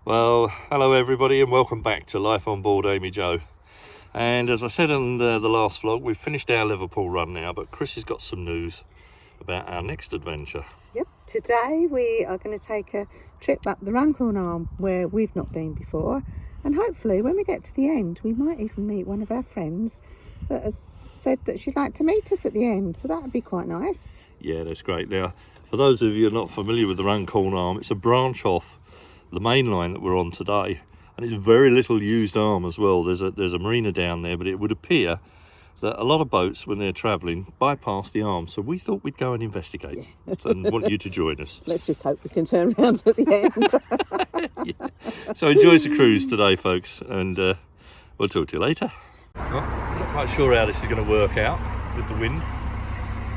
Well, hello everybody and welcome back to Life on Board Amy Joe. And as I said in the last vlog, we've finished our Liverpool run now, but Chris has got some news about our next adventure. Yep, today we are going to take a trip up the Rancorn Arm where we've not been before, and hopefully when we get to the end we might even meet one of our friends that has said that she'd like to meet us at the end, so that would be quite nice. Yeah, that's great. Now, for those of you who are not familiar with the Rancorn Arm, it's a branch off the main line that we're on today, and it's a very little used arm as well. There's a marina down there, but it would appear that a lot of boats when they're travelling bypass the arm, so we thought we'd go and investigate. Yeah. And want you to join us. Let's just hope we can turn around at the end. Yeah. So enjoy the cruise today, folks, and we'll talk to you later. Well, I'm not quite sure how this is going to work out with the wind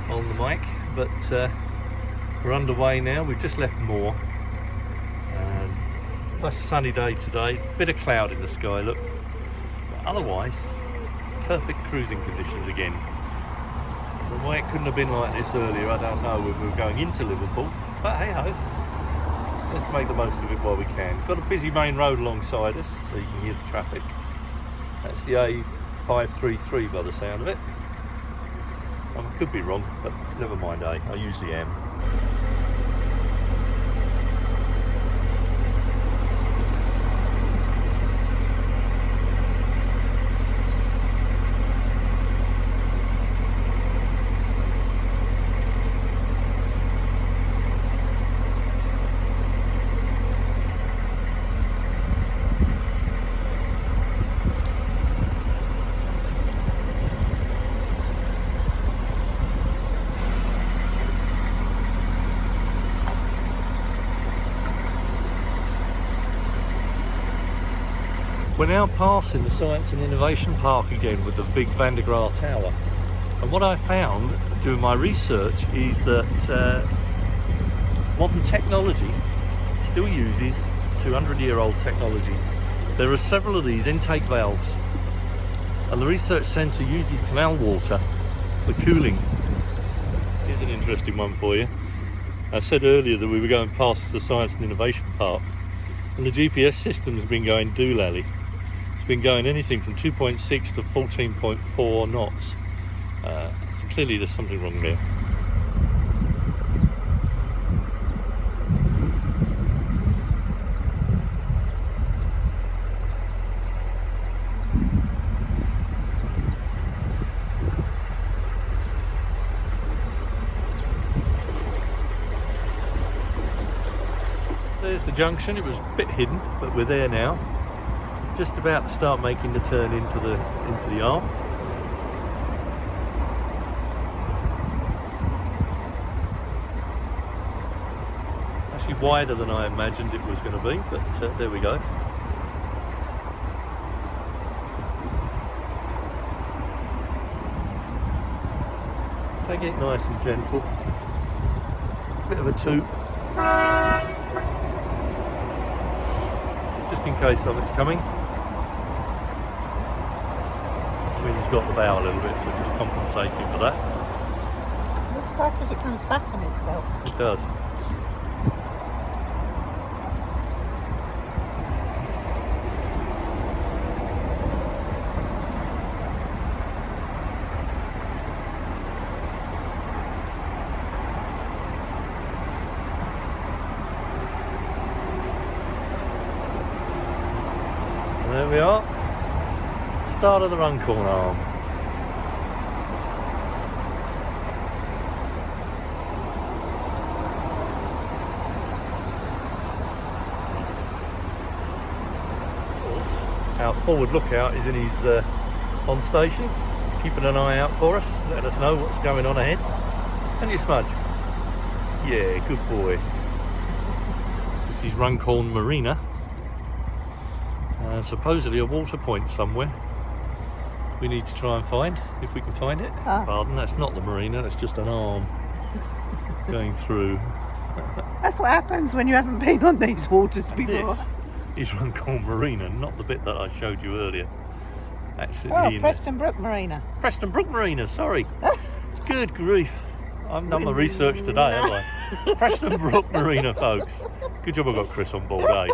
on the mic, but we're underway now. We've just left Moor. Nice sunny day today, bit of cloud in the sky, look, but otherwise perfect cruising conditions again. And why it couldn't have been like this earlier, I don't know, when we were going into Liverpool, but hey ho, let's make the most of it while we can. Got a busy main road alongside us, so you can hear the traffic. That's the A533 by the sound of it. I could be wrong, but never mind, I usually am. We're now passing the Science and Innovation Park again with the big Van der Graaf Tower. And what I found doing my research is that modern technology still uses 200-year-old technology. There are several of these intake valves, and the research centre uses canal water for cooling. Here's an interesting one for you. I said earlier that we were going past the Science and Innovation Park, and the GPS system's been going doolally. It's been going anything from 2.6 to 14.4 knots. Clearly there's something wrong there. There's the junction. It was a bit hidden, but we're there now. Just about to start making the turn into the arm. Actually wider than I imagined it was going to be, but there we go. Take it nice and gentle. Bit of a toot. Just in case something's coming. Wind's got the bow a little bit, so just compensating for that. Looks like if it comes back on itself. It does. There we are, start of the Runcorn Arm. Of course, our forward lookout is in his on station, keeping an eye out for us, letting us know what's going on ahead. And you smudge? Yeah, good boy. This is Rancorn Marina. Supposedly a water point somewhere we need to try and find, if we can find it. Pardon, that's not the marina, that's just an arm going through. That's what happens when you haven't been on these waters before. This is Rancorn Marina, not the bit that I showed you earlier. Actually, Preston Brook Marina. Preston Brook Marina, sorry. Good grief. I haven't done my research today, have I? Preston Brook Marina, folks. Good job I got Chris on board, eh?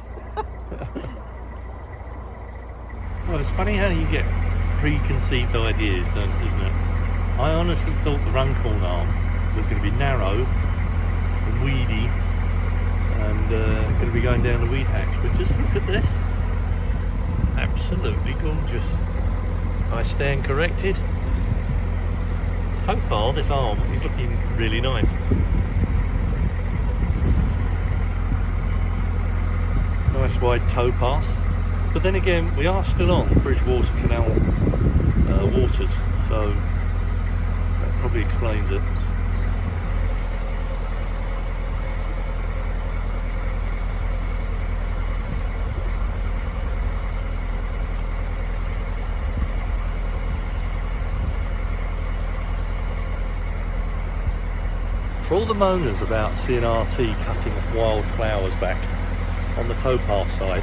Well, it's funny how you get preconceived ideas, isn't it? I honestly thought the Rancorn Arm was going to be narrow and weedy and going to be going down the weed hatch, but just look at this. Absolutely gorgeous. I stand corrected. So far this arm is looking really nice. Nice wide towpath, but then again we are still on Bridgewater Canal waters, so that probably explains it. For all the moaners about CNRT cutting off wildflowers back on the towpath side,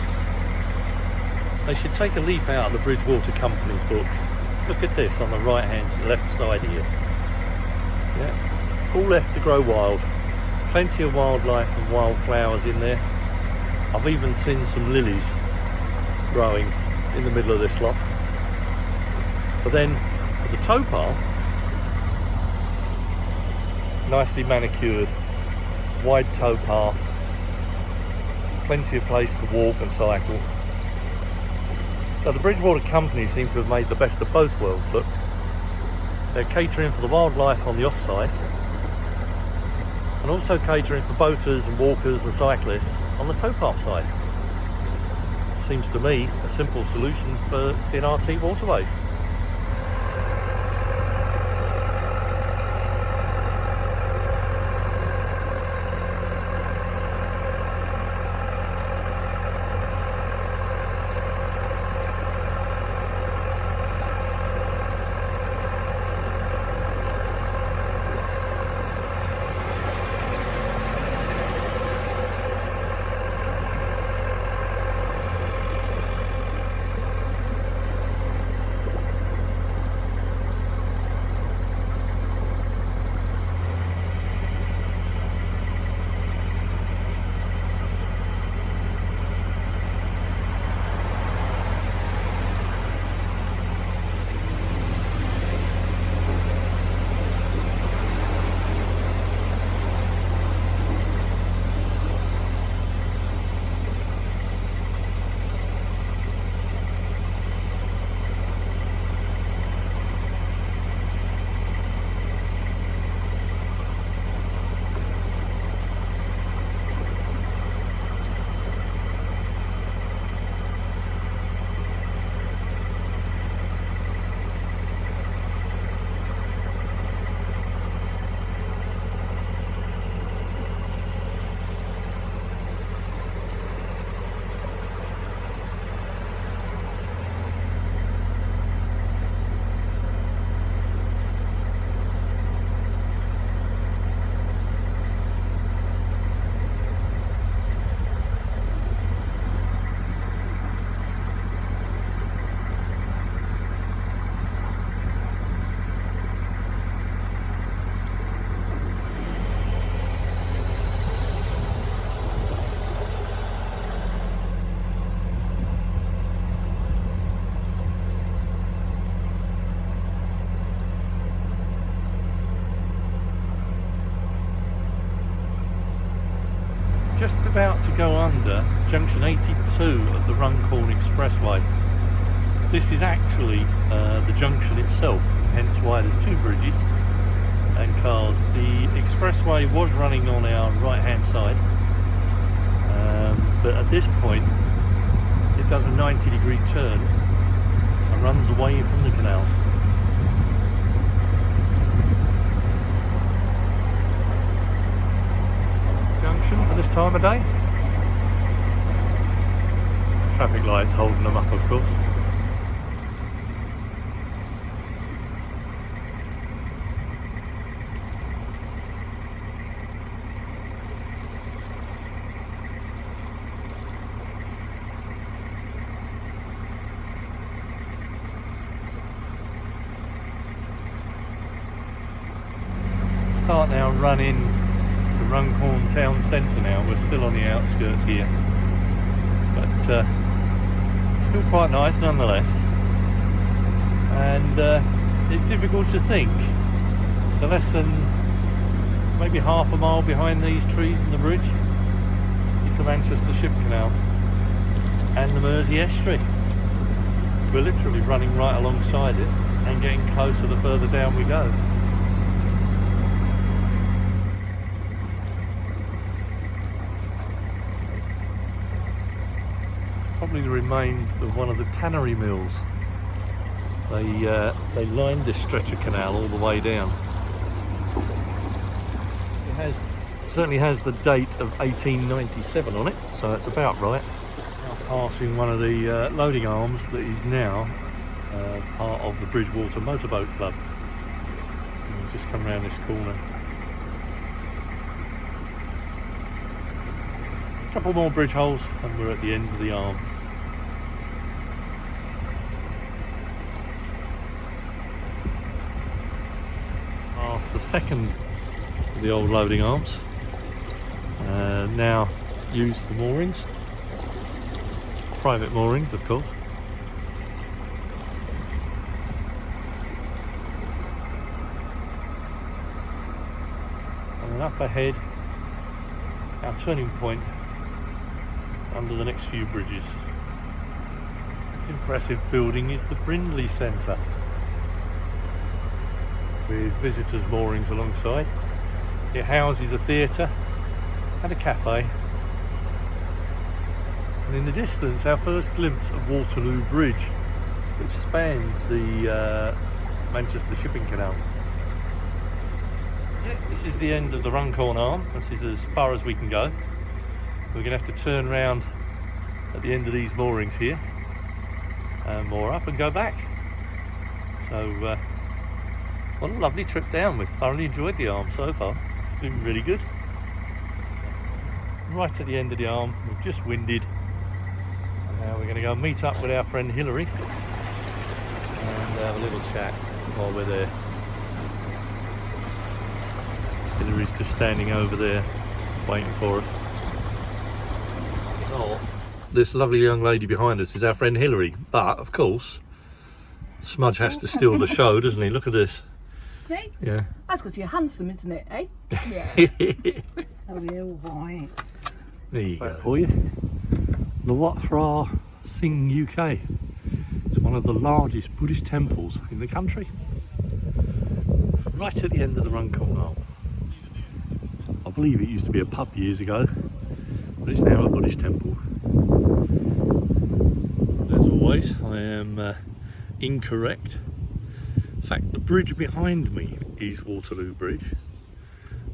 they should take a leaf out of the Bridgewater Company's book. Look at this on the right hand, left side here. Yeah, all left to grow wild. Plenty of wildlife and wildflowers in there. I've even seen some lilies growing in the middle of this lot. But then for the towpath, nicely manicured, wide towpath, plenty of place to walk and cycle. Now the Bridgewater Company seem to have made the best of both worlds. Look, they're catering for the wildlife on the offside and also catering for boaters and walkers and cyclists on the towpath side. Seems to me a simple solution for CNRT waterways. Just about to go under junction 82 of the Runcorn Expressway. This is actually the junction itself, hence why there's two bridges and cars. The expressway was running on our right hand side, but at this point it does a 90-degree turn and runs away from the canal. Junction for this time of day. Traffic lights holding them up, of course. Starting our run in to Runcorn town centre now. We're still on the outskirts here, but still quite nice nonetheless. And it's difficult to think that less than maybe half a mile behind these trees and the bridge is the Manchester Ship Canal and the Mersey estuary. We're literally running right alongside it and getting closer the further down we go. Probably the remains of one of the tannery mills. They lined this stretch of canal all the way down. It certainly has the date of 1897 on it, so that's about right. Now passing one of the loading arms that is now part of the Bridgewater Motorboat Club. And we've just come around this corner. A couple more bridge holes and we're at the end of the arm. The second of the old loading arms, now used for moorings, private moorings of course. And then up ahead, our turning point under the next few bridges. This impressive building is the Brindley Centre, with visitors' moorings alongside. It houses a theatre and a cafe. And in the distance, our first glimpse of Waterloo Bridge, which spans the Manchester Shipping Canal. Yeah, this is the end of the Runcorn Arm. This is as far as we can go. We're going to have to turn round at the end of these moorings here, and moor up and go back. So what a lovely trip down. We've thoroughly enjoyed the arm so far. It's been really good. Right at the end of the arm, we've just winded. And now we're going to go meet up with our friend Hilary and have a little chat while we're there. Hilary's just standing over there waiting for us. Oh, this lovely young lady behind us is our friend Hilary. But, of course, Smudge has to steal the show, doesn't he? Look at this. Hey? Yeah. That's because you're handsome, isn't it, eh? Yeah. Oh, you're white. There you go for you. The Wat Phra Singh UK. It's one of the largest Buddhist temples in the country. Right at the end of the Runcorn Arm. I believe it used to be a pub years ago, but it's now a Buddhist temple. As always, I am incorrect. In fact, the bridge behind me is Waterloo Bridge.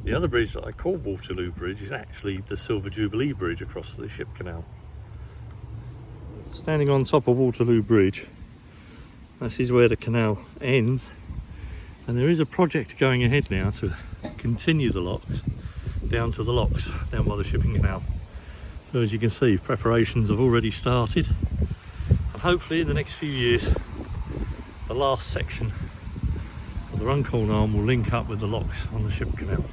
The other bridge that I call Waterloo Bridge is actually the Silver Jubilee Bridge across the Ship Canal. Standing on top of Waterloo Bridge, this is where the canal ends, and there is a project going ahead now to continue the locks down to the locks down by the Shipping Canal. So as you can see, preparations have already started, and hopefully in the next few years the last section of the Runcorn Arm will link up with the locks on the Ship Canal.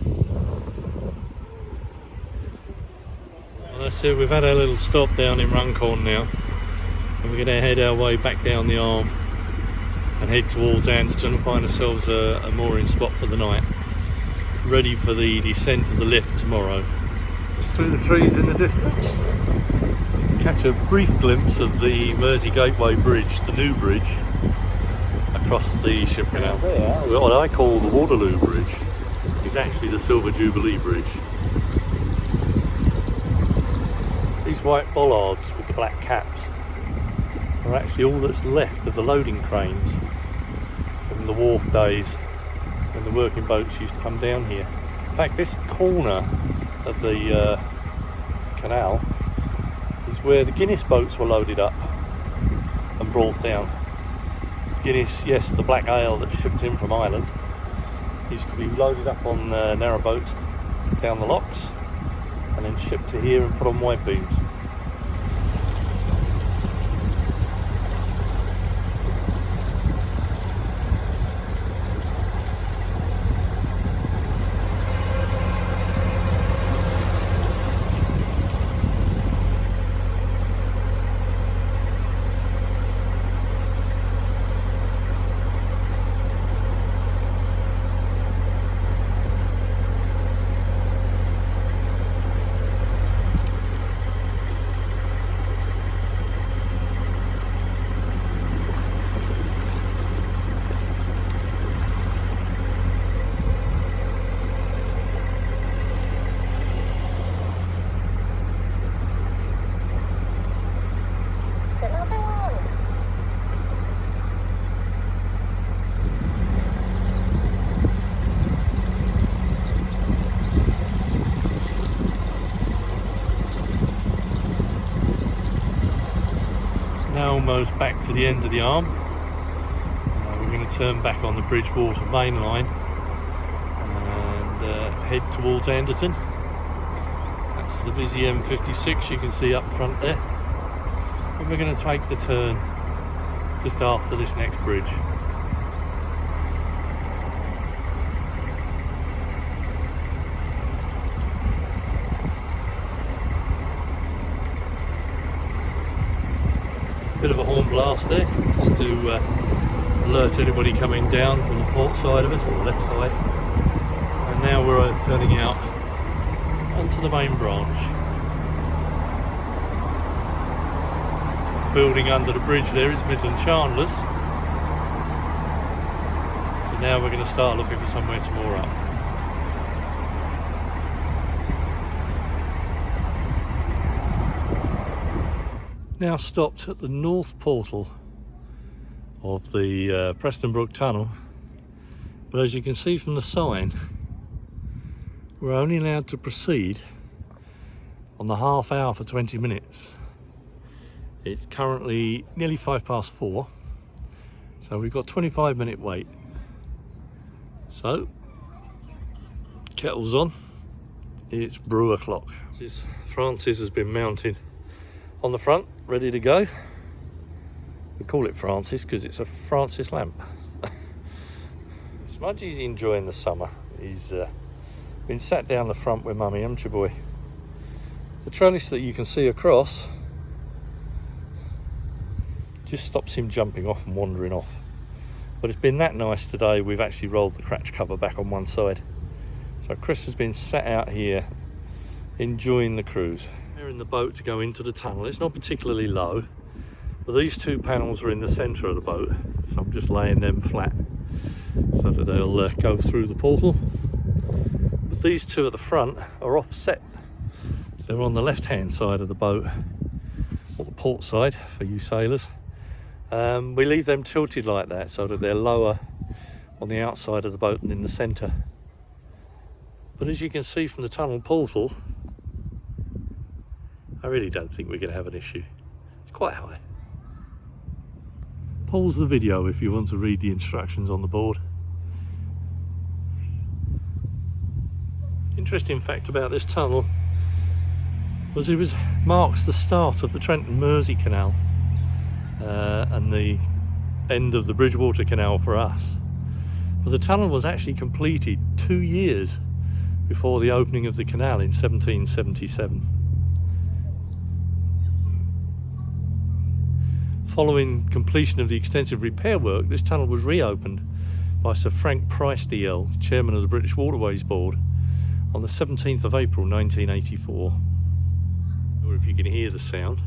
Well, that's it, we've had our little stop down in Rancorn now, and we're going to head our way back down the arm and head towards Anderton and find ourselves a mooring spot for the night, ready for the descent of the lift tomorrow. Just through the trees in the distance, catch a brief glimpse of the Mersey Gateway Bridge, the new bridge across the Ship Canal. What I call the Waterloo Bridge is actually the Silver Jubilee Bridge. These white bollards with the black caps are actually all that's left of the loading cranes from the wharf days when the working boats used to come down here. In fact, this corner of the canal is where the Guinness boats were loaded up and brought down. Guinness, yes, the black ale that shipped in from Ireland, used to be loaded up on narrow boats down the locks and then shipped to here and put on wide beams. Now almost back to the end of the arm. We're going to turn back on the Bridgewater main line and head towards Anderton. That's the busy M56 you can see up front there. And we're going to take the turn just after this next bridge. Bit of a horn blast there, just to alert anybody coming down from the port side of us, or the left side. And now we're turning out onto the main branch. Building under the bridge there is Midland Chandler's. So now we're going to start looking for somewhere to moor up. Now stopped at the north portal of the Preston Brook Tunnel, but as you can see from the sign, we're only allowed to proceed on the half hour for 20 minutes. It's currently nearly 4:05, so we've got 25-minute wait. So, kettle's on, it's brew o'clock. Francis has been mounted on the front, ready to go. We call it Francis because it's a Francis lamp. Smudgy's enjoying the summer. He's been sat down the front with Mummy, haven't you, boy? The trellis that you can see across just stops him jumping off and wandering off. But it's been that nice today, we've actually rolled the cratch cover back on one side. So Chris has been sat out here enjoying the cruise. We're in the boat to go into the tunnel. It's not particularly low, but these two panels are in the centre of the boat, so I'm just laying them flat so that they'll go through the portal. But these two at the front are offset. They're on the left hand side of the boat, or the port side for you sailors. We leave them tilted like that so that they're lower on the outside of the boat than in the centre. But as you can see from the tunnel portal, I really don't think we're going to have an issue. It's quite high. Pause the video if you want to read the instructions on the board. Interesting fact about this tunnel was it marks the start of the Trent and Mersey canal and the end of the Bridgewater canal for us. But the tunnel was actually completed 2 years before the opening of the canal in 1777. Following completion of the extensive repair work, this tunnel was reopened by Sir Frank Price DL, chairman of the British Waterways Board, on the 17th of April 1984. Or if you can hear the sound.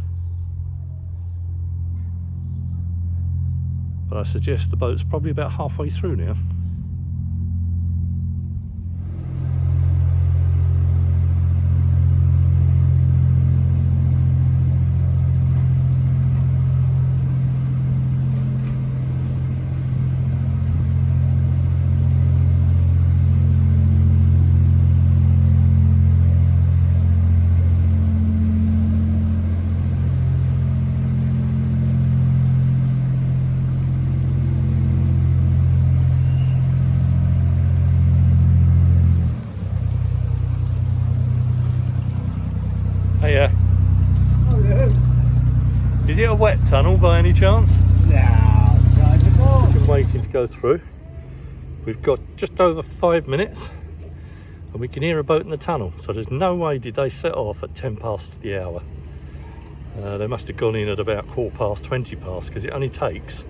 But I suggest the boat's probably about halfway through now. Is it a wet tunnel by any chance? No, Just been waiting to go through. We've got just over 5 minutes and we can hear a boat in the tunnel, so there's no way did they set off at 10 past the hour. They must have gone in at about 20 past because it only takes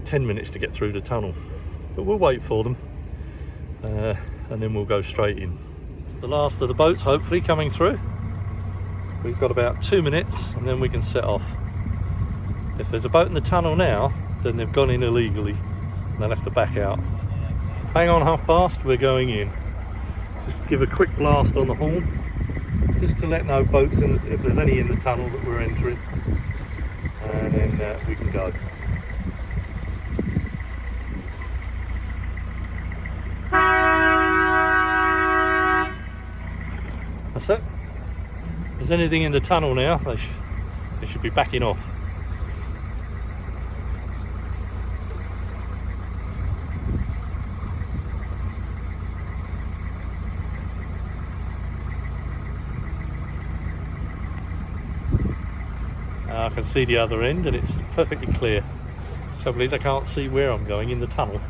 10 minutes to get through the tunnel. But we'll wait for them and then we'll go straight in. It's the last of the boats hopefully coming through. We've got about 2 minutes and then we can set off. If there's a boat in the tunnel now, then they've gone in illegally and they'll have to back out. Bang on 1/2 we're going in. Just give a quick blast on the horn, just to let know boats in, if there's any in the tunnel that we're entering, and then we can go. That's it. If there's anything in the tunnel now, they should be backing off. Now I can see the other end and it's perfectly clear. Trouble is I can't see where I'm going in the tunnel.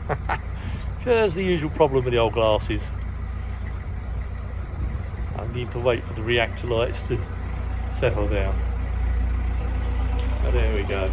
There's the usual problem with the old glasses. I need to wait for the reactor lights to settle down. Oh, there we go.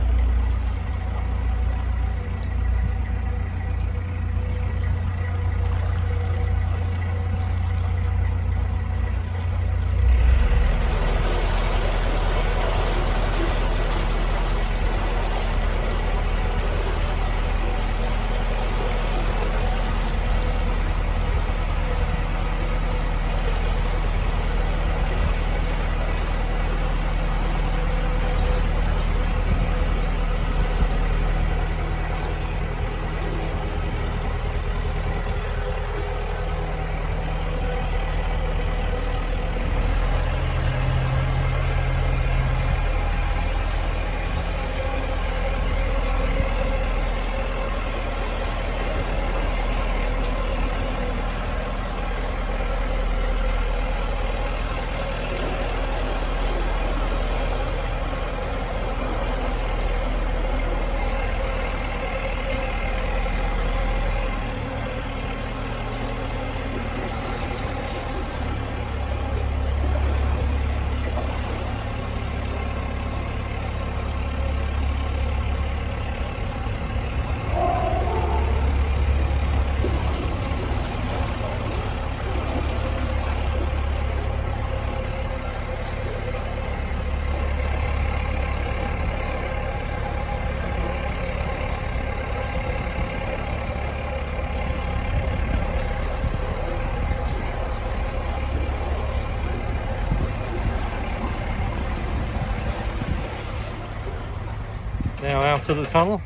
Now out of the tunnel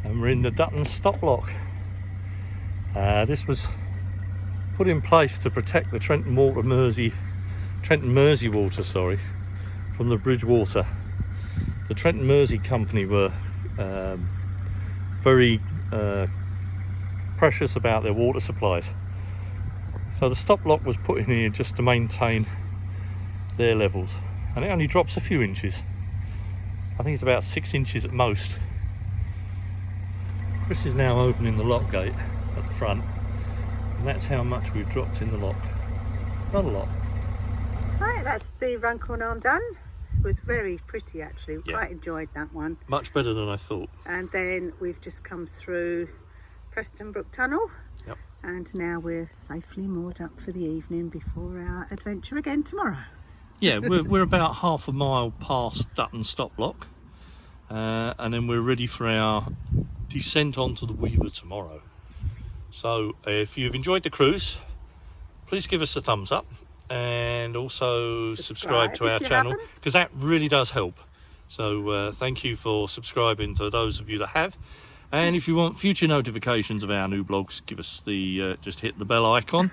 and we're in the Dutton stop lock. This was put in place to protect the Trenton Mersey water, from the Bridgewater. The Trenton Mersey company were very precious about their water supplies. So the stop lock was put in here just to maintain their levels, and it only drops a few inches. I think it's about 6 inches at most. Chris is now opening the lock gate at the front, and that's how much we've dropped in the lock. Not a lot. Right, that's the Rancorn Arm done. It was very pretty actually, Yeah. quite enjoyed that one. Much better than I thought. And then we've just come through Preston Brook Tunnel. Yep. And now we're safely moored up for the evening before our adventure again tomorrow. Yeah, we're about half a mile past Dutton stop lock, and then we're ready for our descent onto the Weaver tomorrow. So if you've enjoyed the cruise, please give us a thumbs up and also subscribe to our if you channel, haven't. because that really does help. So thank you for subscribing to those of you that have. And if you want future notifications of our new blogs, give us the just hit the bell icon.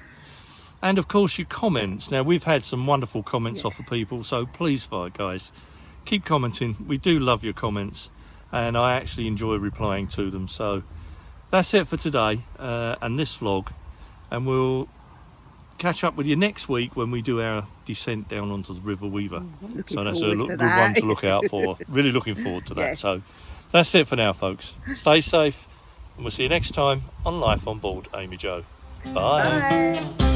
And of course your comments. Now we've had some wonderful comments off of people, so please, guys, keep commenting. We do love your comments, and I actually enjoy replying to them. So that's it for today and this vlog, and we'll catch up with you next week when we do our descent down onto the River Weaver. So that's a good one to look out for. Really looking forward to that. Yes. So that's it for now, folks. Stay safe, and we'll see you next time on Life on Board Amy Joe. Bye. Bye.